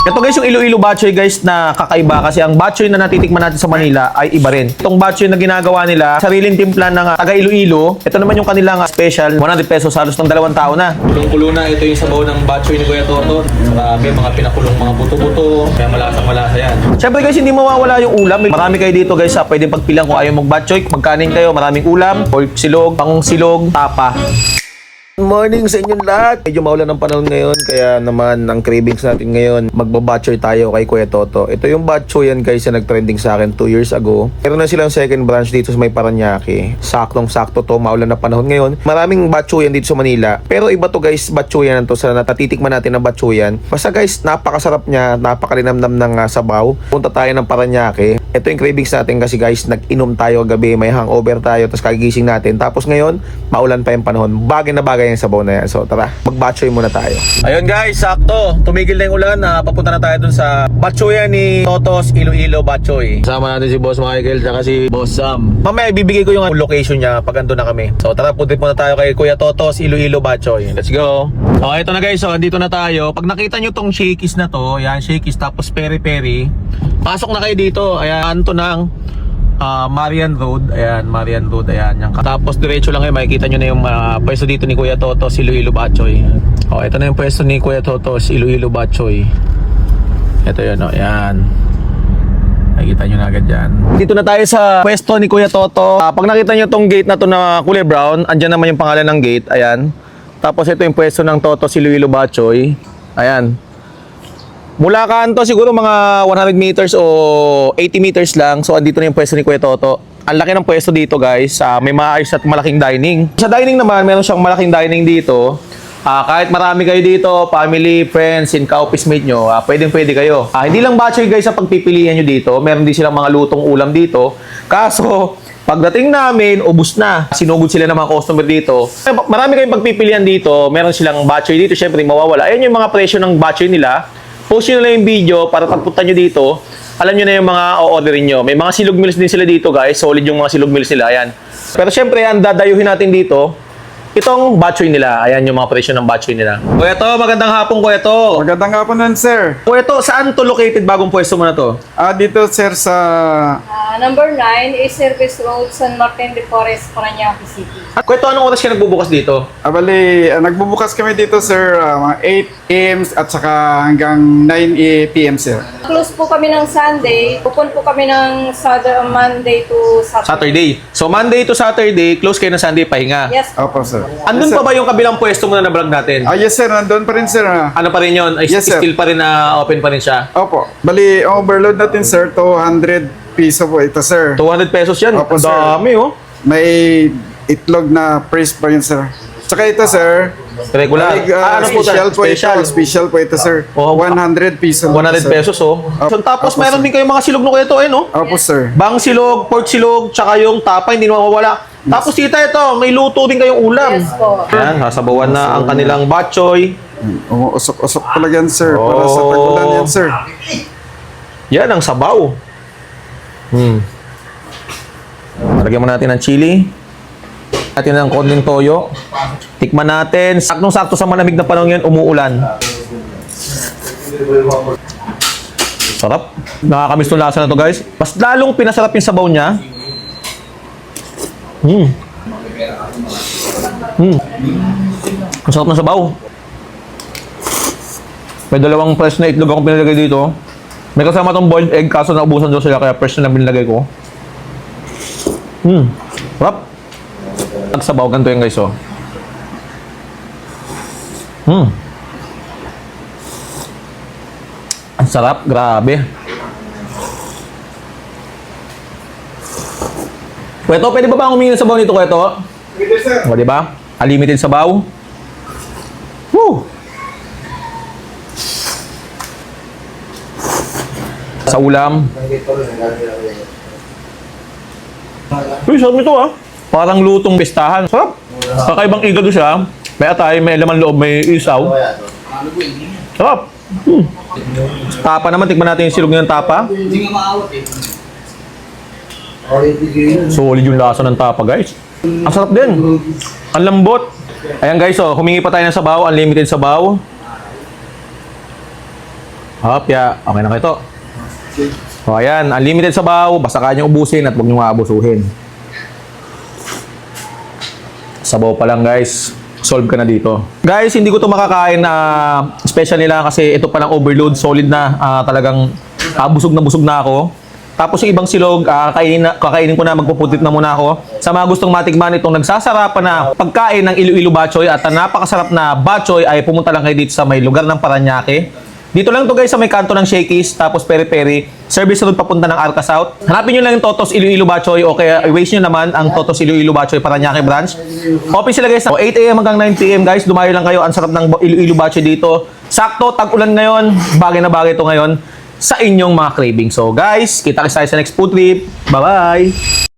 Ito guys, yung Iloilo batchoy guys na kakaiba kasi ang batchoy na natitikman natin sa Manila ay iba rin. Itong batchoy na ginagawa nila, sariling timpla ng taga Iloilo. Ito naman yung kanilang special, 100 pesos halos ng 2 tao na. Kulong-kulo na, ito yung sabaw ng batchoy ni Kuya Toto. Marami mga pinakulong mga buto-buto, kaya malasang-malasa yan. Siyempre guys, hindi mawawala yung ulam. Marami kayo dito guys, pwedeng pagpilang kung ayaw mag-batchoy. Magkanin kayo, maraming ulam, pork silog, pang silog, tapa. Good morning sa inyong lahat. Medyo maulan ng panahon ngayon, kaya naman ang cravings natin ngayon, magbabatchoy tayo kay Kuya Toto. Ito yung batchoy yan guys na nag-trending sa akin 2 years ago. Meron na silang second branch dito sa may Paranaque. Saktong-sakto to, maulan na panahon ngayon. Maraming batchoy yan dito sa Manila. Pero iba to guys, batchoy yan to sa natatitikman natin na batchoy yan. Basta guys, napakasarap niya, napakalinamnam ng sabaw. Punta tayo ng Paranaque. Ito yung cravings natin kasi guys, nag-inom tayo gabi, may hangover tayo, tapos kagigising natin. Tapos ngayon, maulan pa yung panahon. Bagay na bagay yung sabaw na yan. So tara, mag-batchoy muna tayo. Ayun guys, sakto. Tumigil na yung ulan. Papunta na tayo dun sa batchoyan ni Toto's Iloilo Batchoy. Kasama natin si Boss Michael at si Boss Sam. Mamaya ibibigay ko yung location niya pag andun na kami. So tara, punta muna tayo kay Kuya Toto's Iloilo Batchoy. Let's go. So ito na guys, so andito na tayo. Pag nakita nyo tong Shakey's na to, yan Shakey's tapos peri-peri, pasok na kayo dito. Ayan to ng Marian Road. Ayan, Marian Road. Ayan, yan. Tapos diretso lang kayo, makikita nyo na yung pwesto dito ni Kuya Toto, si Iloilo Batchoy. O, ito na yung pwesto ni Kuya Toto, si Iloilo Batchoy. Ito yun, o, ayan. Nakikita nyo na agad yan. Dito na tayo sa pwesto ni Kuya Toto. Pag nakita nyo tong gate na to na kulay brown, andyan naman yung pangalan ng gate. Ayan. Tapos ito yung pwesto ng Toto, si Iloilo Batchoy. Ayan. Mula kanto siguro mga 100 meters o 80 meters lang. So andito na yung pwesto ni Kuya Toto. Ang laki ng pwesto dito guys. May maayos at malaking dining. Sa dining naman, meron siyang malaking dining dito. Kahit marami kayo dito, family, friends, and ka-office mate nyo, pwede kayo. Hindi lang batchoy guys ang pagpipilian nyo dito. Meron din silang mga lutong ulam dito. Kaso, pagdating namin, ubus na. Sinugod sila ng mga customer dito. Marami kayong pagpipilian dito. Meron silang batchoy dito. Syempre, mawawala. Ayan yung mga presyo ng batchoy nila. Post nyo na lang yung video para pagpunta nyo dito, alam nyo na yung mga o-orderin nyo. May mga silog meals din sila dito guys. Solid yung mga silog meals nila. Ayan. Pero syempre, yan, dadayuhin natin dito. Itong batchoy nila. Ayan yung mga presyo ng batchoy nila. Kuya To, magandang hapon Kuya To. Magandang hapon nun, sir. Kuya To, saan to located bagong pwesto mo na to? Dito, sir, sa... Number 9 is Service Road, San Martin de Porres, Paranaque City. Kuya To, anong oras ka nagbubukas dito? Bali, nagbubukas kami dito, sir, mga 8 a.m. at saka hanggang 9 p.m., sir. Close po kami ng Sunday. Open po kami ng Monday to Saturday. Saturday. So Monday to Saturday, close kayo na Sunday, pahinga. Yes. Opo, sir. Andun Yes, sir. pa ba yung kabilang pwesto mo na na-vlog natin? Yes, sir. Nandun pa rin, sir. Ano pa rin yun? Ay, Yes, sir. still pa rin na open pa rin siya? Opo. Bali, overload natin, sir, 200 piso po ito, sir. 200 pesos yan? Opo, Ang sir. dami oh. May itlog na price pa rin, sir. Tsaka ito, sir. Regular. Ano po special po Special. ito. Special po ito, sir. Oh, 100 piso. 100 sir. pesos oh. So, tapos Opo, meron sir. din kayong mga silog na kuya to eh no? Opo, sir. Bang silog, pork silog, tsaka yung tapa, hindi na mawawala. Tapos tita ito, may luto din kayong ulam. Yes po. Ayan, sasabawan na ang kanilang batchoy. Usok-usok talaga yan, sir. Para sa tagulan yan, sir. Yan ang sabaw. Lagyan mo natin ng chili. Natin ng konting toyo. Tikman natin. Saktong-sakto sa malamig na panahon yan, umuulan. Sarap. Nakakamiss yung lasa na to guys. Mas lalong pinasarap yung sabaw niya. Ang sarap ng sabaw. May dalawang fresh na itlog akong pinalagay dito. May kasama tong boiled egg kaso naubusan doon sila kaya fresh na lang binilagay ko. Sarap. Nagsabaw, ganito yung guys oh. Ang sarap, grabe. Kweto, pwede ba humingi ng sabaw nito, Kweto? Pwede, sir. O, diba? Unlimited sabaw. Woo! Sa ulam. Uy, sarap nito ah. Parang lutong pistahan. Sarap. Kakaibang igado siya. May atay, may laman loob, may isaw. Sarap. Tapa naman, tikman natin yung silog ng tapa. Hindi nga maawat eh. Solid yung lasa ng tapa, guys. Ang sarap din. Ang lambot. Ayan guys, oh, humingi pa tayo ng sabaw, unlimited sabaw. Hopya. Okay na kayo to. O ayan, unlimited sabaw. Basta kaya nyo ubusin at huwag nyo maabusuhin. Sabaw pa lang guys. Solve ka na dito. Guys, hindi ko to makakain na special nila kasi ito palang overload. Solid na. Talagang busog na ako. Tapos yung ibang silog, kakainin ko na, magpuputit na muna ako. Sa mga gustong matikman itong nagsasarapan na pagkain ng Iloilo Batchoy at ang napakasarap na batchoy ay pumunta lang kayo dito sa may lugar ng Parañaque. Dito lang to guys sa may kanto ng Shakey's, tapos peri-peri. Service road papunta ng Arca South. Hanapin nyo lang yung Totos Iloilo Batchoy o kaya i-waste nyo naman ang Totos Iloilo Batchoy Parañaque branch. Open sila guys, 8 a.m. hanggang 9 p.m. guys. Dumayo lang kayo, ang sarap ng Iloilo Batchoy dito. Sakto, tag-ulan ngayon, bagay na bagay to ngayon sa inyong mga craving. So guys, kita-kits tayo sa next food trip. Bye-bye!